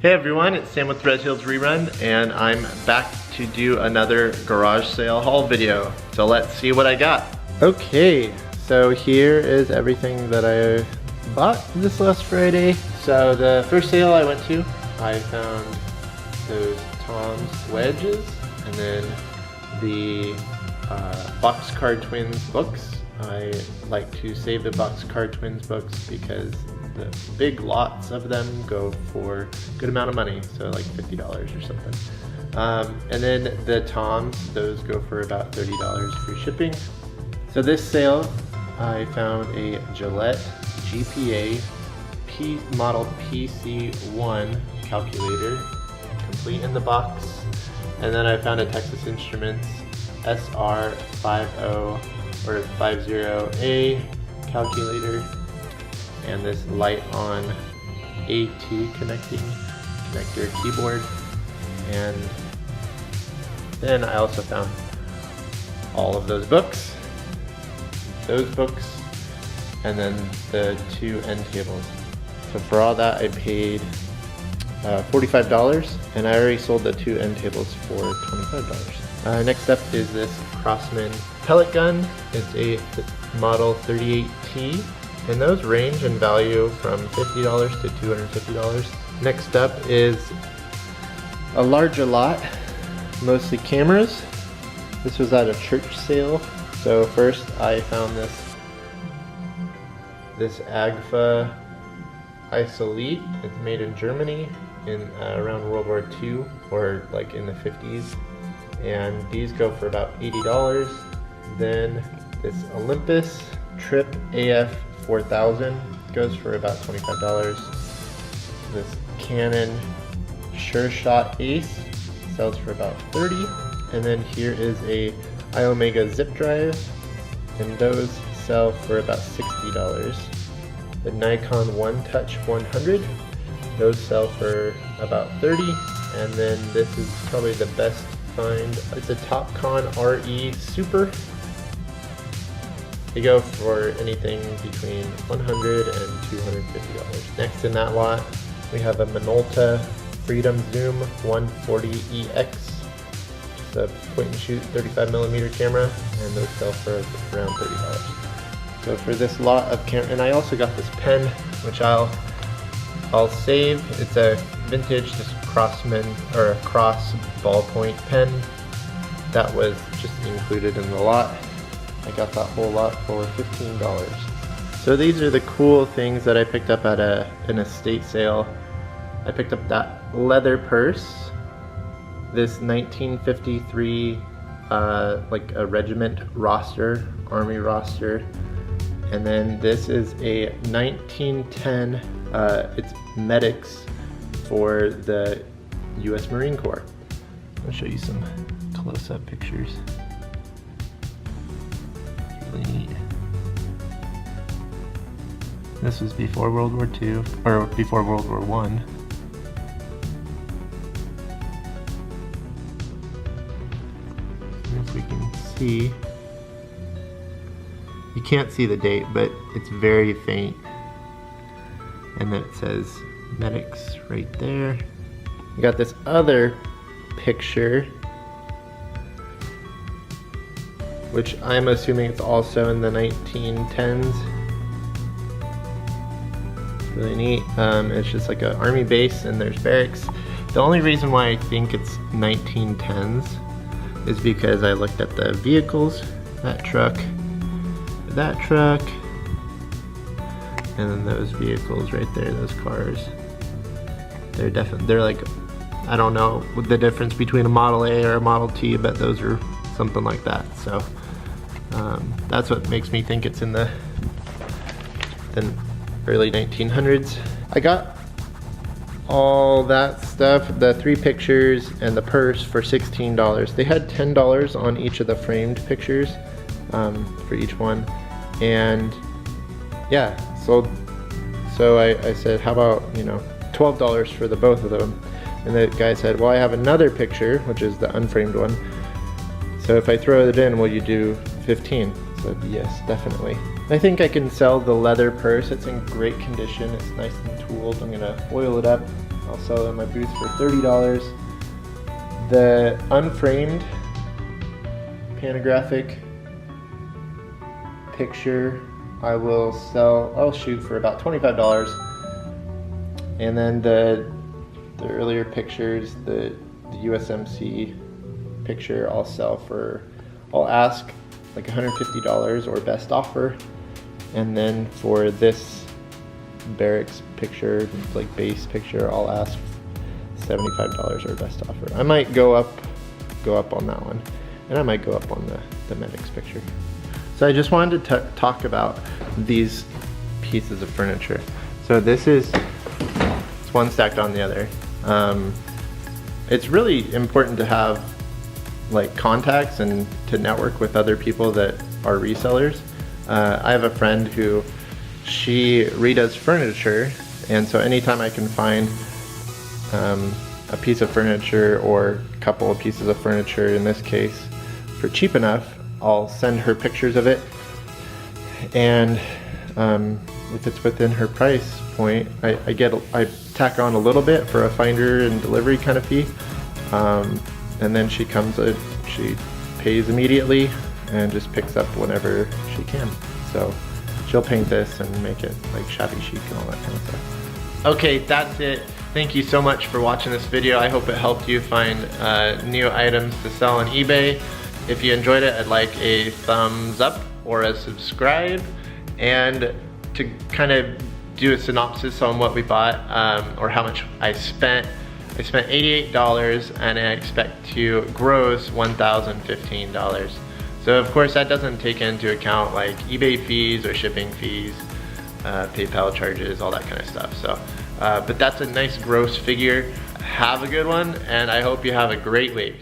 Hey everyone, it's Sam with Red Hills Rerun, and I'm back to do another garage sale haul video. So let's see what I got. Okay, so here is everything that I bought this last Friday. So the first sale I went to, I found those Tom's wedges, and then the Boxcar Twins books. I like to save the Boxcar Twins books because the big lots of them go for a good amount of money, so like $50 or something. And then the Toms, those go for about $30 free shipping. So this sale, I found a Gillette GPA model PC1 calculator, complete in the box. And then I found a Texas Instruments SR50A calculator, and this Light-On A2 connector keyboard. And then I also found all of those books, and then the two end tables. So for all that I paid $45, and I already sold the two end tables for $25. Next up is this Crosman pellet gun. It's a model 38T. And those range in value from $50 to $250. Next up is a larger lot, mostly cameras. This was at a church sale. So first I found this Agfa Isolite. It's made in Germany in around World War II, or like in the 50s. And these go for about $80. Then this Olympus Trip AF 4000 goes for about $25. This Canon Sure Shot Ace sells for about $30. And then here is a iOmega zip drive, and those sell for about $60. The Nikon One Touch 100, those sell for about $30. And then this is probably the best find. It's a Topcon RE Super. They go for anything between $100 and $250. Next in that lot, we have a Minolta Freedom Zoom 140EX. It's a point and shoot 35mm camera, and those sell for around $30. So for this lot of camera, and I also got this pen, which I'll save. It's a vintage, this Crossman, or a Cross ballpoint pen that was just included in the lot. I got that whole lot for $15. So these are the cool things that I picked up at an estate sale. I picked up that leather purse, this 1953 like a regiment roster, army roster, and then this is a 1910 it's medics for the US Marine Corps. I'll show you some close-up pictures. Neat. This was before World War II, or before World War I. If we can see, you can't see the date, but it's very faint. And then it says medics right there. We got this other picture, which I'm assuming it's also in the 1910s. It's really neat. It's just like an army base, and there's barracks. The only reason why I think it's 1910s is because I looked at the vehicles, that truck, and then those vehicles right there, those cars. They're like, I don't know the difference between a Model A or a Model T, but those are something like that. So that's what makes me think it's in the early 1900s. I got all that stuff, the 3 pictures and the purse, for $16. They had $10 on each of the framed pictures for each one. And yeah, so I said, how about, $12 for the both of them? And the guy said, well, I have another picture, which is the unframed one. So if I throw it in, will you do 15? So yes, definitely. I think I can sell the leather purse. It's in great condition. It's nice and tooled. I'm gonna oil it up I'll sell it in my booth for $30. The unframed panographic picture I'll shoot for about $25. And then the earlier pictures, the USMC picture, I'll ask like $150 or best offer. And then for this barracks picture, like base picture, I'll ask $75 or best offer. I might go up on that one, and I might go up on the medics picture. So I just wanted to talk about these pieces of furniture. So it's one stacked on the other. It's really important to have like contacts and to network with other people that are resellers. I have a friend who she redoes furniture, and so anytime I can find a piece of furniture or a couple of pieces of furniture, in this case, for cheap enough, I'll send her pictures of it. And if it's within her price point, I tack on a little bit for a finder and delivery kind of fee. And then she pays immediately and just picks up whenever she can. So she'll paint this and make it like shabby chic and all that kind of stuff. Okay, that's it. Thank you so much for watching this video. I hope it helped you find new items to sell on eBay. If you enjoyed it, I'd like a thumbs up or a subscribe. And to kind of do a synopsis on what we bought, or how much I spent $88 and I expect to gross $1,015. So of course that doesn't take into account like eBay fees or shipping fees, PayPal charges, all that kind of stuff. So, but that's a nice gross figure. Have a good one, and I hope you have a great week.